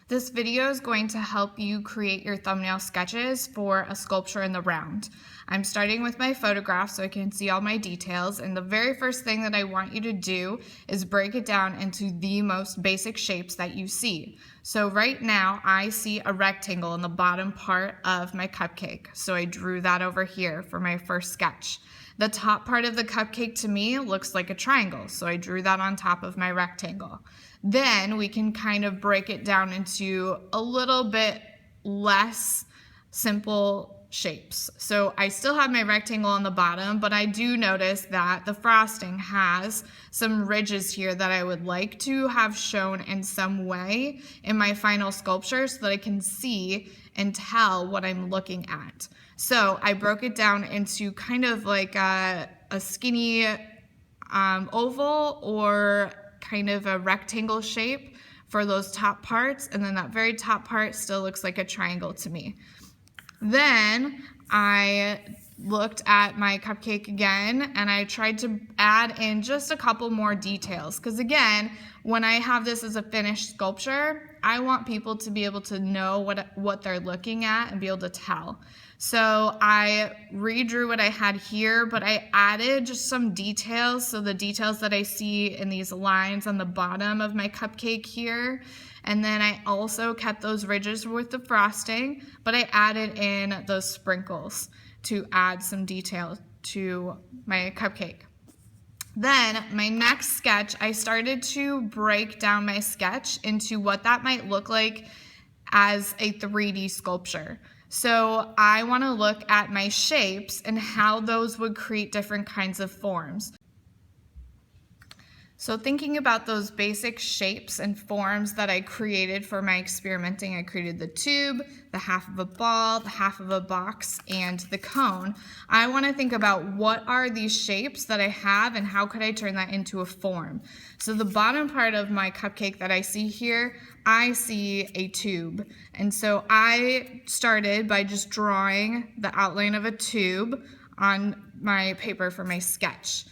This video is going to help you create your thumbnail sketches for a sculpture in the round. I'm starting with my photograph so I can see all my details, and the very first thing that I want you to do is break it down into the most basic shapes that you see. So right now I see a rectangle in the bottom part of my cupcake, so I drew that over here for my first sketch. The top part of the cupcake to me looks like a triangle, so I drew that on top of my rectangle. Then we can kind of break it down into a little bit less simple shapes. So I still have my rectangle on the bottom, but I do notice that the frosting has some ridges here that I would like to have shown in some way in my final sculpture so that I can see and tell what I'm looking at. So I broke it down into kind of like a skinny oval or kind of a rectangle shape for those top parts, and then that very top part still looks like a triangle to me. Then I looked at my cupcake again and I tried to add in just a couple more details, because again, when I have this as a finished sculpture, I want people to be able to know what they're looking at and be able to tell. So I redrew what I had here, but I added just some details. So the details that I see in these lines on the bottom of my cupcake here. And then I also kept those ridges with the frosting, but I added in those sprinkles to add some detail to my cupcake. Then my next sketch, I started to break down my sketch into what that might look like as a 3D sculpture. So I want to look at my shapes and how those would create different kinds of forms. So thinking about those basic shapes and forms that I created for my experimenting, I created the tube, the half of a ball, the half of a box, and the cone. I want to think about what are these shapes that I have and how could I turn that into a form. So the bottom part of my cupcake that I see here, I see a tube. And so I started by just drawing the outline of a tube on my paper for my sketch.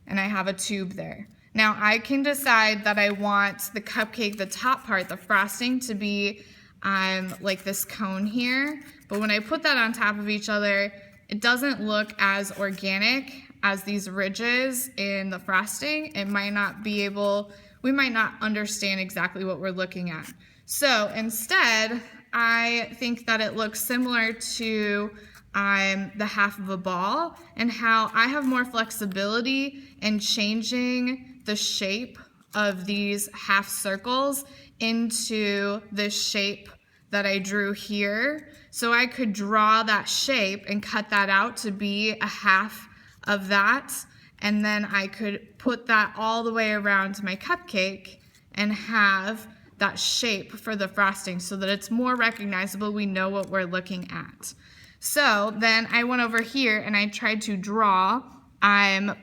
And I have a tube there. Now I can decide that I want the cupcake, the top part, the frosting, to be like this cone here. But when I put that on top of each other, it doesn't look as organic as these ridges in the frosting. It might not be able, we might not understand exactly what we're looking at. So instead, I think that it looks similar to the half of a ball, and how I have more flexibility in changing the shape of these half circles into the shape that I drew here. So I could draw that shape and cut that out to be a half of that, and then I could put that all the way around my cupcake and have that shape for the frosting so that it's more recognizable. We know what we're looking at. So then I went over here and I tried to draw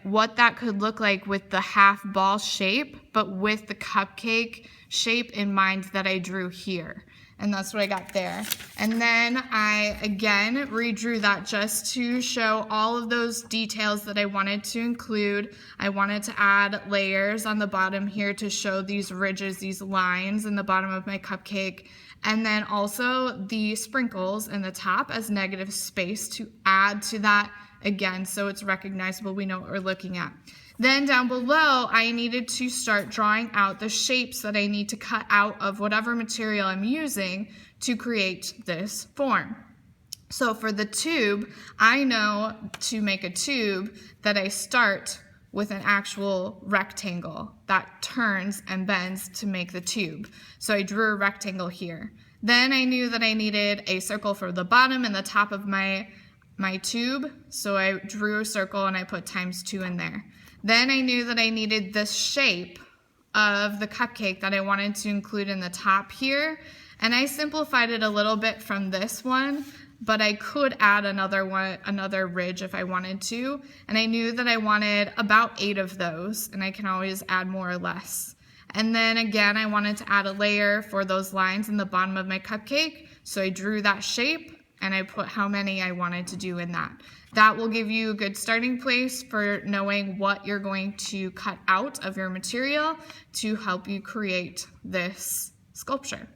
what that could look like with the half ball shape, but with the cupcake shape in mind that I drew here. And that's what I got there. And then I again redrew that just to show all of those details that I wanted to include. I wanted to add layers on the bottom here to show these ridges, these lines in the bottom of my cupcake. And then also the sprinkles in the top as negative space to add to that again, so it's recognizable, we know what we're looking at. Then down below, I needed to start drawing out the shapes that I need to cut out of whatever material I'm using to create this form. So for the tube, I know to make a tube that I start with an actual rectangle that turns and bends to make the tube. So I drew a rectangle here. Then I knew that I needed a circle for the bottom and the top of my tube, so I drew a circle and I put ×2 in there. Then I knew that I needed this shape of the cupcake that I wanted to include in the top here, and I simplified it a little bit from this one, but I could add another ridge if I wanted to, and I knew that I wanted about 8 of those, and I can always add more or less. And then again, I wanted to add a layer for those lines in the bottom of my cupcake, so I drew that shape and I put how many I wanted to do in that. That will give you a good starting place for knowing what you're going to cut out of your material to help you create this sculpture.